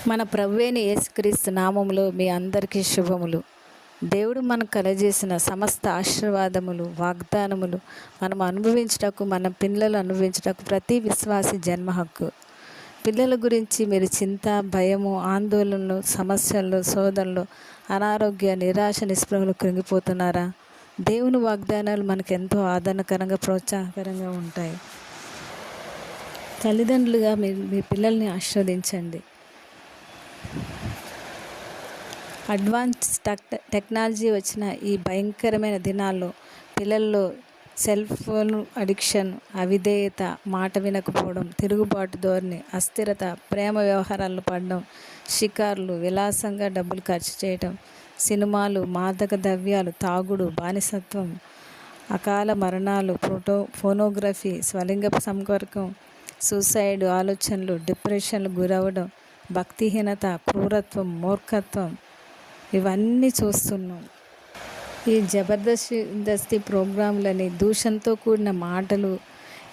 మన ప్రభువైన యేసుక్రీస్తు నామములో మీ అందరికీ శుభములు. దేవుడు మనకు కలగజేసిన సమస్త ఆశీర్వాదములు, వాగ్దానములు మనం అనుభవించుటకు, మన పిల్లలు అనుభవించుటకు ప్రతి విశ్వాసి జన్మ హక్కు. పిల్లల గురించి మీరు చింత, భయము, ఆందోళనలు, సమస్యలు, శోధనలు, అనారోగ్య, నిరాశ, నిస్పృహలు కృంగిపోతున్నారా? దేవుని వాగ్దానాలు మనకు ఎంతో ఆదరణకరంగా, ప్రోత్సాహకరంగా ఉంటాయి. తల్లిదండ్రులుగా మీ పిల్లల్ని ఆశీర్వదించండి. అడ్వాన్స్ టెక్నాలజీ వచ్చిన ఈ భయంకరమైన దినాల్లో పిల్లల్లో సెల్ ఫోన్ అడిక్షన్, అవిధేయత, మాట వినకపోవడం, తిరుగుబాటు ధోరణి, అస్థిరత, ప్రేమ వ్యవహారాలు పడడం, షికార్లు, విలాసంగా డబ్బులు ఖర్చు చేయటం, సినిమాలు, మాదక ద్రవ్యాలు, తాగుడు, బానిసత్వం, అకాల మరణాలు, ఫోనోగ్రఫీ, స్వలింగ సంపర్కం, సూసైడ్ ఆలోచనలు, డిప్రెషన్లు గురవడం, భక్తిహీనత, క్రూరత్వం, మూర్ఖత్వం, ఇవన్నీ చూస్తున్నాం. ఈ జబర్దస్తి ప్రోగ్రాంలని, దూషణతో కూడిన మాటలు,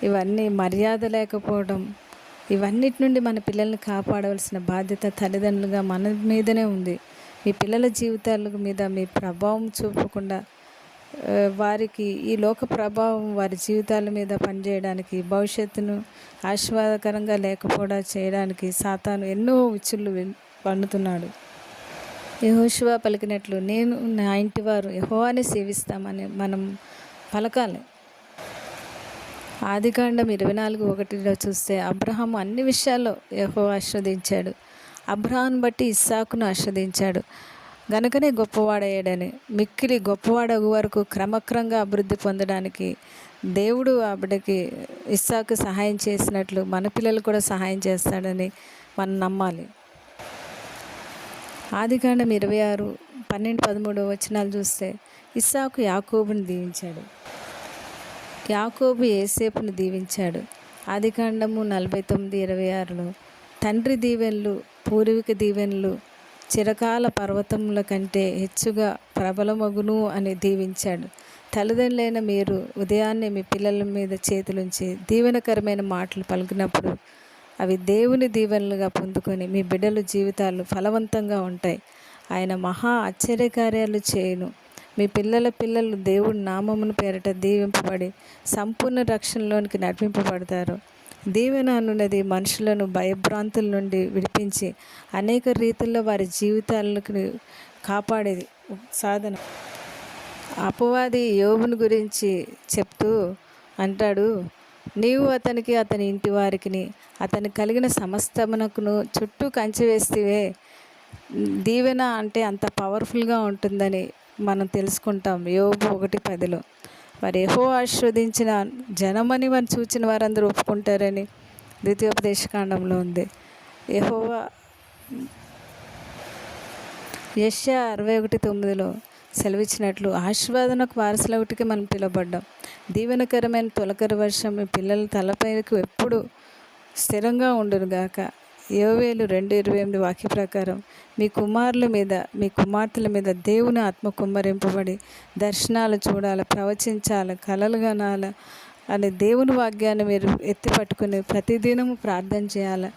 ఇవన్నీ మర్యాద లేకపోవడం, ఇవన్నిటి నుండి మన పిల్లల్ని కాపాడవలసిన బాధ్యత తల్లిదండ్రులుగా మన మీదనే ఉంది. మీ పిల్లల జీవితాల మీద మీ ప్రభావం చూపకుండా వారికి ఈ లోక ప్రభావం వారి జీవితాల మీద పనిచేయడానికి, భవిష్యత్తును ఆశీర్వాదకరంగా లేకపోవడం చేయడానికి సాతాను ఎన్నో ఉచ్చులు పన్నుతున్నాడు. యెహోషువ పలికినట్లు, నేను నా ఇంటి వారు యెహోవాని సేవిస్తామని మనం పలకాలి. ఆదికాండం 24:1 చూస్తే అబ్రహాము అన్ని విషయాల్లో యెహోవా ఆశీర్వదించాడు. అబ్రహామును బట్టి ఇస్సాకును ఆశీర్వదించాడు గనుకనే గొప్పవాడయ్యాడని. మిక్కిలి గొప్పవాడగు వరకు క్రమక్రమంగా అభివృద్ధి పొందడానికి దేవుడు ఆ బిడ్డకి ఇస్సాకు సహాయం చేసినట్లు మన పిల్లలు కూడా సహాయం చేస్తాడని మనం నమ్మాలి. ఆదికాండం 26:12-13 చూస్తే ఇస్సాకు యాకోబుని దీవించాడు, యాకోబు యోసేపును దీవించాడు. ఆదికాండము 49:26 తండ్రి దీవెనలు, పూర్వీక దీవెనలు చిరకాల పర్వతముల కంటే హెచ్చుగా ప్రబలమగును అని దీవించాడు. తల్లిదండ్రులైన మీరు ఉదయాన్నే మీ పిల్లల మీద చేతులుంచి దీవెనకరమైన మాటలు పలికినప్పుడు అవి దేవుని దీవెనలుగా పొందుకొని మీ బిడ్డల జీవితాలు ఫలవంతంగా ఉంటాయి. ఆయన మహా ఆశ్చర్యకార్యాలు చేయును. మీ పిల్లలు దేవుడి నామమును పేరట దీవింపబడి సంపూర్ణ రక్షణలోనికి నడిపింపబడతారు. దీవెన అనున్నది మనుషులను భయభ్రాంతుల నుండి విడిపించి అనేక రీతుల్లో వారి జీవితాలకు కాపాడేది సాధన. అపవాది యోబుని గురించి చెప్తూ అంటాడు, నీవు అతనికి, అతని ఇంటి వారికి, అతనికి కలిగిన సమస్తమునకును చుట్టూ కంచె వేస్తేవే. దీవెన అంటే అంత పవర్ఫుల్గా ఉంటుందని మనం తెలుసుకుంటాం. యోబు 1:10 వారు యెహోవా ఆశీర్వదించిన జనమని వారిని చూచిన వారందరూ ఒప్పుకుంటారని ద్వితీయోపదేశకాండంలో ఉంది. యెహోవా యెషయా 61:9 సెలవిచ్చినట్లు ఆశీర్వాదనకు వారసులవుటికి మనం పిలువబడ్డాం. దీవెనకరమైన తొలకరి వర్షం మీ పిల్లల తలపైకి ఎప్పుడు స్థిరంగా ఉండునుగాక. యోవేలు 2:28 వాక్య ప్రకారం మీ కుమారుల మీద, మీ కుమార్తెల మీద దేవుని ఆత్మ కుమ్మరింపబడి దర్శనాలు చూడాలి, ప్రవచించాలి, కలలు కనాలి అనే దేవుని వాక్యాన్ని మీరు ఎత్తి పట్టుకుని ప్రతిదినము ప్రార్థన చేయాలి.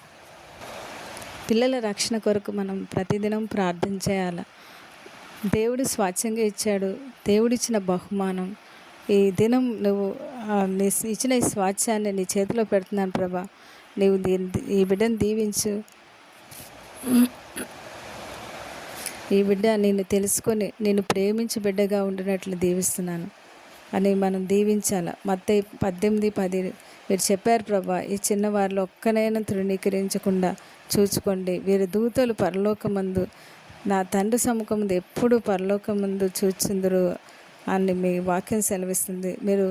పిల్లల రక్షణ కొరకు మనం ప్రతిదినం ప్రార్థన చేయాలి. దేవుడు స్వాచ్ఛంగా ఇచ్చాడు, దేవుడిచ్చిన బహుమానం. ఈ దినం నువ్వు ఇచ్చిన ఈ స్వాచ్ఛాన్ని నీ చేతిలో పెడుతున్నాను ప్రభా, నీవు ఈ బిడ్డను దీవించు. ఈ బిడ్డ నిన్ను తెలుసుకొని నిన్ను ప్రేమించి బిడ్డగా ఉండినట్లు దీవిస్తున్నాను అని మనం దీవించాలి. మత్తయి 18:10 మీరు చెప్పారు ప్రభా, ఈ చిన్నవారిలో ఒక్కనైనా తృణీకరించకుండా చూచుకోండి. వీరి దూతలు పరలోకమందు నా తండ్రి సముఖముందు ఎప్పుడు పరలోకమందు చూచుందరు అని మీ వాక్యం సెలవిస్తుంది. మీరు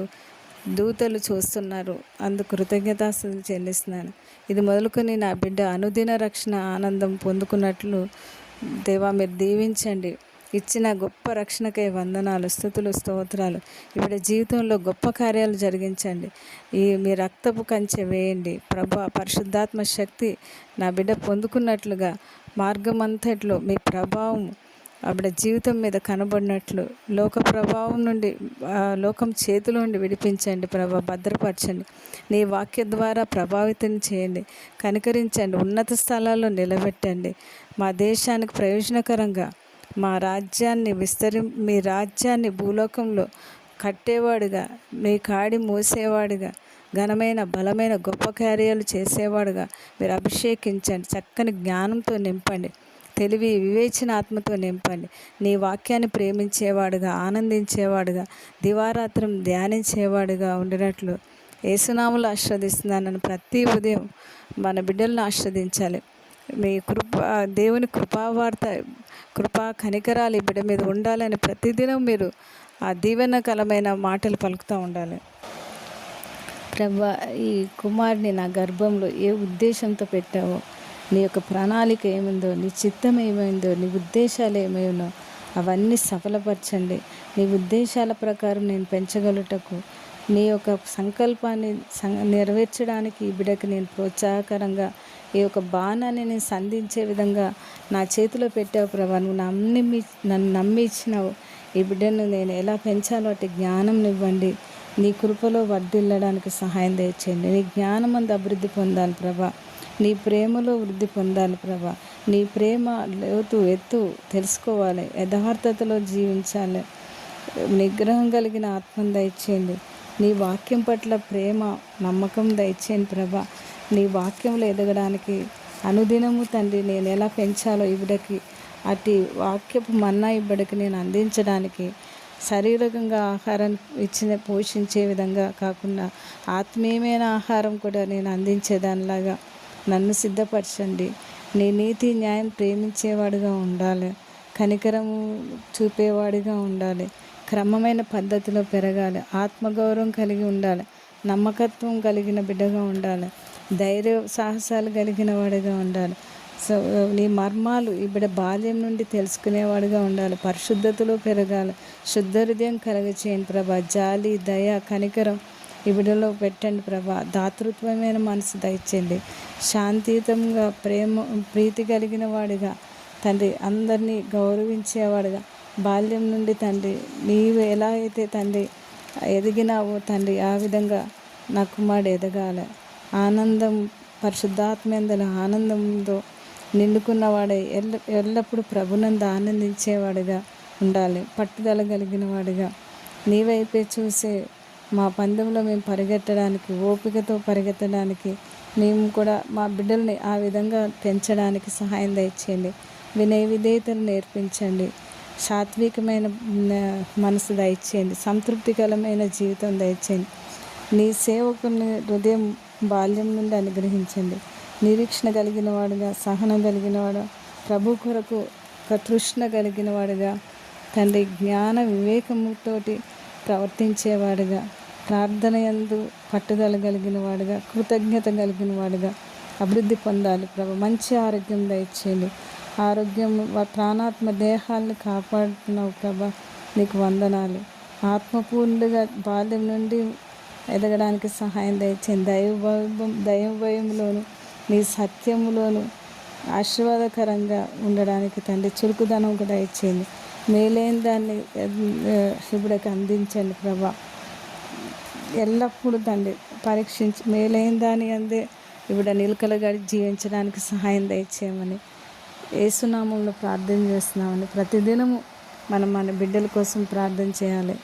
దూతలు చూస్తున్నారు, అందుకు కృతజ్ఞతాస్తుతులు చెల్లిస్తున్నాను. ఇది మొదలుకొని నా బిడ్డ అనుదిన రక్షణ ఆనందం పొందుకున్నట్లు దేవా మీరు దీవించండి. ఇచ్చిన గొప్ప రక్షణకై వందనాలు, స్తుతులు, స్తోత్రాలు. ఇప్పుడు జీవితంలో గొప్ప కార్యాలు జరిగించండి. మీ రక్తపు కంచె వేయండి ప్రభా. పరిశుద్ధాత్మ శక్తి నా బిడ్డ పొందుకున్నట్లుగా మార్గమంతట్లో మీ ప్రభావం ఆవిడ జీవితం మీద కనబడినట్లు లోక ప్రభావం నుండి లోకం చేతిలో నుండి విడిపించండి ప్రభా, భద్రపరచండి. నీ వాక్య ద్వారా ప్రభావితం చేయండి, కనికరించండి, ఉన్నత స్థలాల్లో నిలబెట్టండి. మా దేశానికి ప్రయోజనకరంగా మా రాజ్యాన్ని మీ రాజ్యాన్ని భూలోకంలో కట్టేవాడుగా, మీ కాడి మోసేవాడుగా, ఘనమైన బలమైన గొప్ప కార్యాలు చేసేవాడుగా మీరు అభిషేకించండి. చక్కని జ్ఞానంతో నింపండి, తెలివి వివేచన ఆత్మతో నింపండి. నీ వాక్యాన్ని ప్రేమించేవాడుగా, ఆనందించేవాడుగా, దివారాత్రం ధ్యానించేవాడుగా ఉండినట్లు యేసునామములో ఆశీర్వదిస్తున్నానని ప్రతి ఉదయం మన బిడ్డలను ఆశీర్వదించాలి. మీ దేవుని కృపావార్త, కృపా కనికరాలు ఈ బిడ్డ మీద ఉండాలని ప్రతిదినం మీరు ఆ దీవెనకరమైన మాటలు పలుకుతూ ఉండాలి. ప్రభా, ఈ కుమారుని నా గర్భంలో ఏ ఉద్దేశంతో పెట్టావో, నీ యొక్క ప్రణాళిక ఏమైందో, నీ చిత్తం ఏమైందో, నీ ఉద్దేశాలు ఏమైనో అవన్నీ సఫలపరచండి. నీ ఉద్దేశాల ప్రకారం నేను పెంచగలుగుటకు, నీ యొక్క సంకల్పాన్ని నెరవేర్చడానికి ఈ బిడ్డకి నేను ప్రోత్సాహకరంగా ఈ యొక్క బాణాన్ని నేను సంధించే విధంగా నా చేతిలో పెట్టావు ప్రభా. నువ్వు నన్ను నమ్మి ఇచ్చినావు. ఈ బిడ్డను నేను ఎలా పెంచాలో అటు జ్ఞానం ఇవ్వండి. నీ కృపలో వర్ధిల్లడానికి సహాయం దయచేయండి. నీ జ్ఞానం అందు అభివృద్ధి పొందాలి ప్రభా, నీ ప్రేమలో వృద్ధి పొందాలి ప్రభా. నీ ప్రేమ లోతు ఎత్తు తెలుసుకోవాలి, యథార్థతలో జీవించాలి. నిగ్రహం కలిగిన ఆత్మను దయచేయండి. నీ వాక్యం పట్ల ప్రేమ నమ్మకం దయచేయండి ప్రభా. నీ వాక్యంలో ఎదగడానికి అనుదినము తండ్రి నేను ఎలా పెంచాలో ఇవిడకి అటు వాక్యపు మన్నా ఇవ్వడికి నేను అందించడానికి శారీరకంగా ఆహారాన్ని పోషించే విధంగా కాకుండా ఆత్మీయమైన ఆహారం కూడా నేను అందించేదానిలాగా నన్ను సిద్ధపరచండి. నీ నీతి న్యాయం ప్రేమించేవాడుగా ఉండాలి, కనికరము చూపేవాడిగా ఉండాలి, క్రమమైన పద్ధతిలో పెరగాలి, ఆత్మగౌరవం కలిగి ఉండాలి, నమ్మకత్వం కలిగిన బిడ్డగా ఉండాలి, ధైర్య సాహసాలు కలిగిన వాడిగా ఉండాలి. సో నీ మర్మాలు ఈ బిడ్డ బాల్యం నుండి తెలుసుకునేవాడిగా ఉండాలి, పరిశుద్ధతలో పెరగాలి, శుద్ధ హృదయం కలగచేయండి ప్రభా. జాలి, దయ, కనికరం ఈ బిడ్డలో పెట్టండి ప్రభా. దాతృత్వమైన మనసు దయచేయండి. శాంతియుతంగా ప్రీతి కలిగిన వాడిగా తండ్రి, అందరినీ గౌరవించేవాడిగా బాల్యం నుండి తండ్రి నీవు ఎలా అయితే తండ్రి ఎదిగినావో తండ్రి ఆ విధంగా నా కుమారుడు ఎదగాలి. ఆనందం, పరిశుద్ధాత్మేందల ఆనందంతో నిండుకున్నవాడే ఎల్లప్పుడూ ప్రభునందు ఆనందించేవాడిగా ఉండాలి, పట్టుదల కలిగిన వాడిగా నీ వైపే చూసే మా పందెంలో మేము పరిగెత్తడానికి, ఓపికతో పరిగెత్తడానికి మేము కూడా మా బిడ్డల్ని ఆ విధంగా పెంచడానికి సహాయం దయచేయండి. వినయ విధేయతను నేర్పించండి. సాత్వికమైన మనసు దయచేయండి. సంతృప్తికరమైన జీవితం దయచేయండి. నీ సేవకుని హృదయం బాల్యం నుండి అనుగ్రహించండి. నిరీక్షణ కలిగిన వాడుగా, సహనం కలిగిన వాడు, ప్రభు కొరకు తృష్ణ కలిగిన వాడుగా తండ్రి, జ్ఞాన వివేకముతోటి ప్రవర్తించేవాడుగా, ప్రార్థన యందు పట్టుదల కలిగిన వాడుగా, కృతజ్ఞత కలిగిన వాడుగా అభివృద్ధి పొందాలి ప్రభు. మంచి ఆరోగ్యం దయచేయండి. ఆరోగ్యం ప్రాణాత్మ దేహాలను కాపాడుతున్నావు ప్రభా, నీకు వందనాలు. ఆత్మపూర్ణులుగా బాల్యం నుండి ఎదగడానికి సహాయం దయచేయండి. దైవభయంలోను నీ సత్యములోను ఆశీర్వాదకరంగా ఉండడానికి తండ్రి చురుకుదనం కూడా దయచేయండి. మేలైన దాన్ని శివుడికి అందించండి ప్రభా. ఎల్లప్పుడూ తండ్రి పరీక్షించి మేలైన దాని అందే ఇవిడ నిలకడగా జీవించడానికి సహాయం దయచేయమని యేసునామంలో ప్రార్థన చేస్తున్నామని ప్రతిదినము మనం మన బిడ్డల కోసం ప్రార్థన చేయాలి.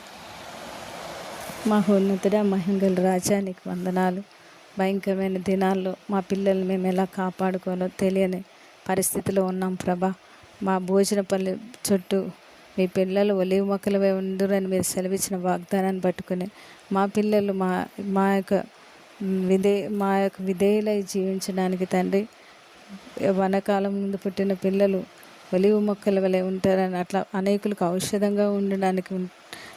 మహోన్నతుడా, మహిమగల రాజా, నీకు వందనాలు. భయంకరమైన దినాల్లో మా పిల్లల్ని మేము ఎలా కాపాడుకోవాలో తెలియని పరిస్థితిలో ఉన్నాం ప్రభా. మా భోజనపల్లి చుట్టూ మీ పిల్లలు ఒలీవ మొక్కలవై ఉండురని మీరు సెలవిచ్చిన వాగ్దానాన్ని పట్టుకుని మా పిల్లలు మా యొక్క విధేయులై జీవించడానికి తండ్రి, వనకాలం ముందు పుట్టిన పిల్లలు ఒలీవ మొక్కల వలె ఉంటారని అట్లా అనేకులకు ఔషధంగా ఉండడానికి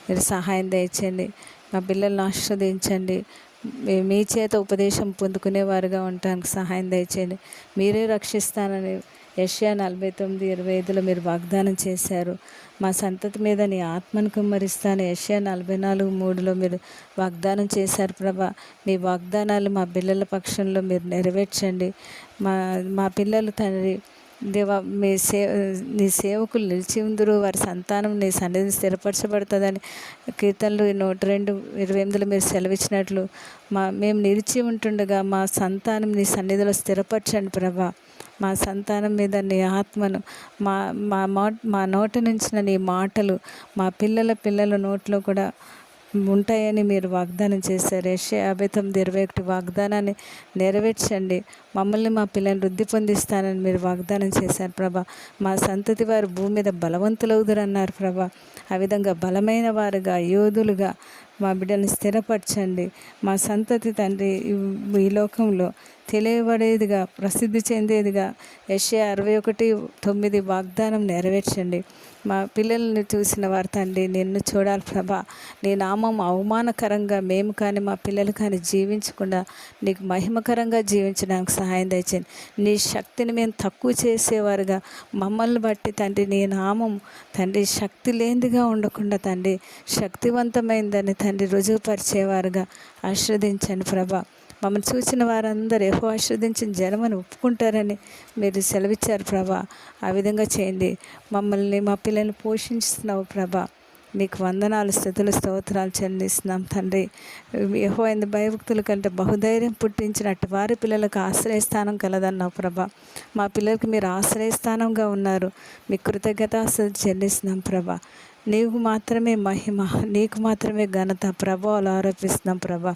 మీరు సహాయం దయచేయండి. మా పిల్లల్ని ఆశీర్వదించండి. మీ చేత ఉపదేశం పొందుకునేవారుగా ఉండటానికి సహాయం దయచేయండి. మీరే రక్షిస్తానని యెషయా 49:25 మీరు వాగ్దానం చేశారు. మా సంతతి మీద నీ ఆత్మను కుమ్మరిస్తాను యెషయా 44:3 మీరు వాగ్దానం చేశారు ప్రభా. మీ వాగ్దానాలు మా పిల్లల పక్షంలో మీరు నెరవేర్చండి. మా పిల్లలు తండ్రి దేవా మీ నీ సేవకులు నిలిచి ఉందురు, వారి సంతానం నీ సన్నిధిని స్థిరపరచబడుతుందని కీర్తనలు 102:28 మీరు సెలవిచ్చినట్లు మేము నిలిచి ఉంటుండగా మా సంతానం నీ సన్నిధిలో స్థిరపరచండి ప్రభా. మా సంతానం మీద నీ ఆత్మను మా మా నోటి నుంచి నీ మాటలు మా పిల్లల నోట్లో కూడా ఉంటాయని మీరు వాగ్దానం చేశారు. యెషయా 59:21 వాగ్దానాన్ని నెరవేర్చండి. మమ్మల్ని మా పిల్లల్ని వృద్ధి పొందిస్తానని మీరు వాగ్దానం చేశారు ప్రభా. మా సంతతి వారు భూమి మీద బలవంతులవుదురన్నారు ప్రభా. ఆ విధంగా బలమైన వారుగా, యోధులుగా మా బిడ్డల్ని స్థిరపరచండి. మా సంతతి తండ్రి ఈ లోకంలో తెలియబడేదిగా, ప్రసిద్ధి చెందేదిగా యెషయా 61:9 వాగ్దానం నెరవేర్చండి. మా పిల్లల్ని చూసిన వారు తండ్రి నిన్ను చూడాలి ప్రభా. నీ నామం అవమానకరంగా మేము కానీ మా పిల్లలు కానీ జీవించకుండా నీకు మహిమకరంగా జీవించడానికి సహాయం దయచేయండి. నీ శక్తిని మేము తక్కువ చేసేవారుగా మమ్మల్ని బట్టి తండ్రి నీ నామం తండ్రి శక్తి లేనిదిగా ఉండకుండా తండ్రి శక్తివంతమైందని తండ్రి రుజువుపరిచేవారుగా ఆశీర్వదించండి ప్రభా. మమ్మల్ని చూసిన వారందరూ యెహోవా ఆశీర్వదించిన జనమని ఒప్పుకుంటారని మీరు సెలవిచ్చారు ప్రభా. ఆ విధంగా చేయండి. మమ్మల్ని మా పిల్లల్ని పోషిస్తున్నావు ప్రభా. మీకు వందనాలు, స్తుతులు, స్తోత్రాలు చెల్లిస్తున్నాం తండ్రి. యెహోవా యందు భయభక్తుల కంటే బహుధైర్యం పుట్టించినట్టు వారి పిల్లలకు ఆశ్రయస్థానం కలదన్నావు ప్రభా. మా పిల్లలకి మీరు ఆశ్రయస్థానంగా ఉన్నారు. మీ కృతజ్ఞతాస్తుతులు చెల్లిస్తున్నాం ప్రభా. నీకు మాత్రమే మహిమ, నీకు మాత్రమే ఘనత, ప్రభావాలు ఆరోపిస్తున్నాం ప్రభా.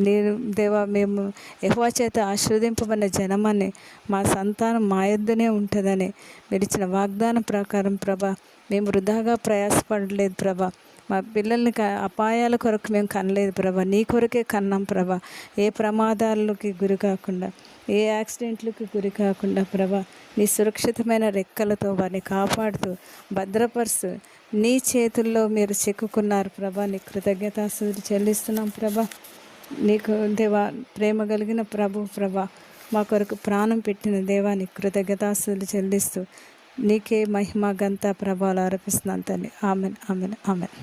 నేను దేవా మేము యెహోవా చేత ఆశీర్వదింపబడిన జనమని మా సంతానం మా యొద్దనే ఉంటుందని మీరు ఇచ్చిన వాగ్దానం ప్రకారం ప్రభా మేము వృధాగా ప్రయాసపడలేదు ప్రభా. మా పిల్లల్ని అపాయాల కొరకు మేము కనలేదు ప్రభా. నీ కొరకే కన్నాం ప్రభా. ఏ ప్రమాదాలకి గురి కాకుండా, ఏ యాక్సిడెంట్లకు గురి కాకుండా ప్రభా నీ సురక్షితమైన రెక్కలతో వారిని కాపాడుతూ భద్రపరుస్తూ నీ చేతుల్లో మీరు చిక్కుకున్నారు ప్రభా. నీ కృతజ్ఞతాస్తుతులు చెల్లిస్తున్నాం ప్రభా. నీకు దేవా ప్రేమ కలిగిన ప్రభా మా కొరకు ప్రాణం పెట్టిన దేవా నీ కృతజ్ఞతాస్తుతులు చెల్లిస్తూ నీకే మహిమ ఘనత ప్రభావాలు ఆరోపిస్తున్నాను తండ్రి. Amen, amen, amen.